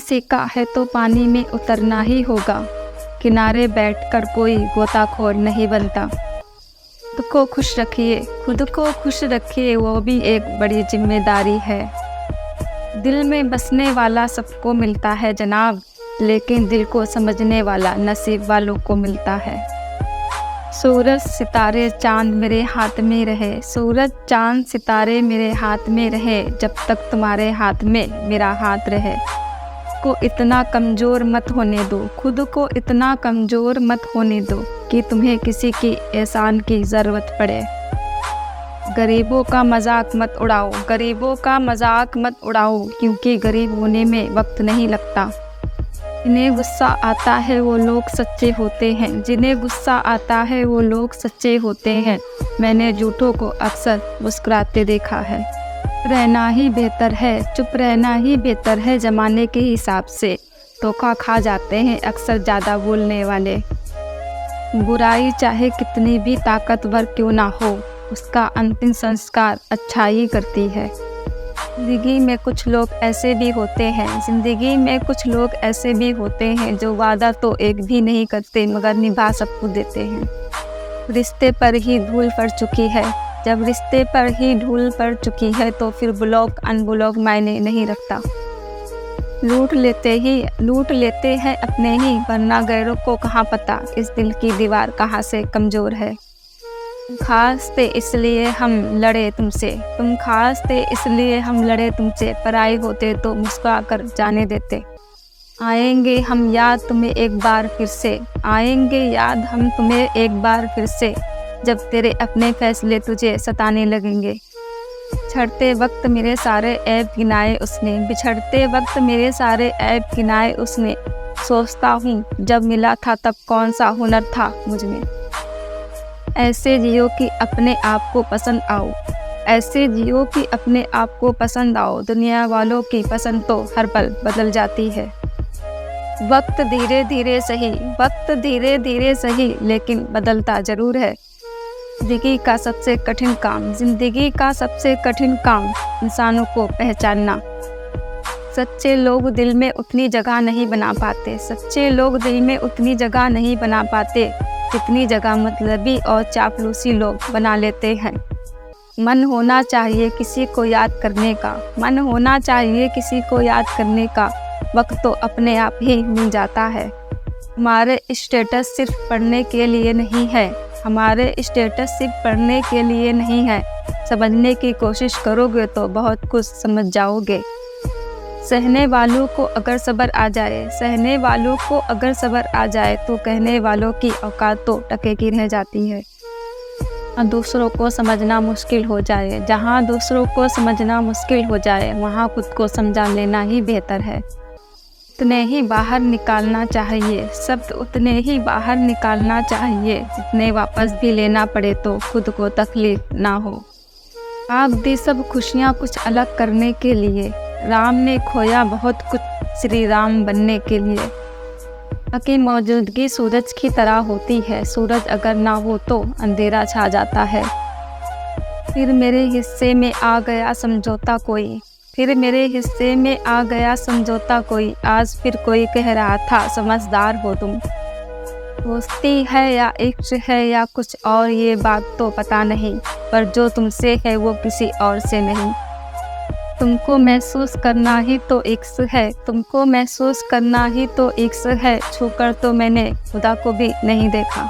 सीखा है तो पानी में उतरना ही होगा। किनारे बैठकर कोई गोताखोर नहीं बनता। खुद को खुश रखिए, खुद को खुश रखिए, वो भी एक बड़ी जिम्मेदारी है। दिल में बसने वाला सबको मिलता है जनाब, लेकिन दिल को समझने वाला नसीब वालों को मिलता है। सूरज सितारे चांद मेरे हाथ में रहे, सूरज चांद सितारे मेरे हाथ में रहे, जब तक तुम्हारे हाथ में मेरा हाथ रहे। को इतना कमज़ोर मत होने दो, खुद को इतना कमज़ोर मत होने दो कि तुम्हें किसी की एहसान की ज़रूरत पड़े। गरीबों का मजाक मत उड़ाओ, गरीबों का मजाक मत उड़ाओ, क्योंकि गरीब होने में वक्त नहीं लगता। जिन्हें गुस्सा आता है वो लोग सच्चे होते हैं, जिन्हें गुस्सा आता है वो लोग सच्चे होते हैं। मैंने झूठों को अक्सर मुस्कुराते देखा है। रहना ही बेहतर है, चुप रहना ही बेहतर है ज़माने के हिसाब से। धोखा खा जाते हैं अक्सर ज़्यादा बोलने वाले। बुराई चाहे कितनी भी ताकतवर क्यों ना हो, उसका अंतिम संस्कार अच्छाई करती है। ज़िंदगी में कुछ लोग ऐसे भी होते हैं, ज़िंदगी में कुछ लोग ऐसे भी होते हैं जो वादा तो एक भी नहीं करते मगर निभा सब कुछ देते हैं। रिश्ते पर ही धूल पड़ चुकी है, जब रिश्ते पर ही धूल पड़ चुकी है तो फिर ब्लॉक अनब्लॉक मायने नहीं रखता। लूट लेते हैं अपने ही, वरना गैरों को कहाँ पता इस दिल की दीवार कहाँ से कमज़ोर है। तुम खास थे इसलिए हम लड़े तुमसे, तुम खास थे इसलिए हम लड़े तुमसे, पराई होते तो मुस्कुरा कर जाने देते। आएंगे हम याद तुम्हें एक बार फिर से, आएंगे याद हम तुम्हें एक बार फिर से, जब तेरे अपने फैसले तुझे सताने लगेंगे। बिछड़ते वक्त मेरे सारे ऐब गिनाए उसने, बिछड़ते वक्त मेरे सारे ऐब गिनाए उसने। सोचता हूँ जब मिला था तब कौन सा हुनर था मुझ में। ऐसे जियो कि अपने आप को पसंद आओ, ऐसे जियो कि अपने आप को पसंद आओ। दुनिया वालों की पसंद तो हर पल बदल जाती है। वक्त धीरे धीरे सही, वक्त धीरे धीरे सही, लेकिन बदलता ज़रूर है। ज़िंदगी का सबसे कठिन काम, ज़िंदगी का सबसे कठिन काम इंसानों को पहचानना। सच्चे लोग दिल में उतनी जगह नहीं बना पाते, सच्चे लोग दिल में उतनी जगह नहीं बना पाते जितनी जगह मतलबी और चापलूसी लोग बना लेते हैं। मन होना चाहिए किसी को याद करने का, मन होना चाहिए किसी को याद करने का, वक्त तो अपने आप ही मिल जाता है। हमारे स्टेटस सिर्फ पढ़ने के लिए नहीं है, हमारे स्टेटस सिर्फ पढ़ने के लिए नहीं है। समझने की कोशिश करोगे तो बहुत कुछ समझ जाओगे। सहने वालों को अगर सब्र आ जाए, सहने वालों को अगर सब्र आ जाए, तो कहने वालों की औकात तो टके की रह जाती है। दूसरों को समझना मुश्किल हो जाए, जहाँ दूसरों को समझना मुश्किल हो जाए, वहाँ खुद को समझा लेना ही बेहतर है। उतने ही बाहर निकालना चाहिए, शब्द उतने ही बाहर निकालना चाहिए जितने वापस भी लेना पड़े तो खुद को तकलीफ ना हो। आप दी सब खुशियाँ कुछ अलग करने के लिए, राम ने खोया बहुत कुछ श्री राम बनने के लिए। बाकी मौजूदगी सूरज की तरह होती है, सूरज अगर ना हो तो अंधेरा छा जाता है। फिर मेरे हिस्से में आ गया समझौता कोई, फिर मेरे हिस्से में आ गया समझौता कोई। आज फिर कोई कह रहा था समझदार हो तुम। दोस्ती है या इश्क है या कुछ और, ये बात तो पता नहीं, पर जो तुमसे है वो किसी और से नहीं। तुमको महसूस करना ही तो इश्क है, तुमको महसूस करना ही तो इश्क है। छूकर तो मैंने खुदा को भी नहीं देखा।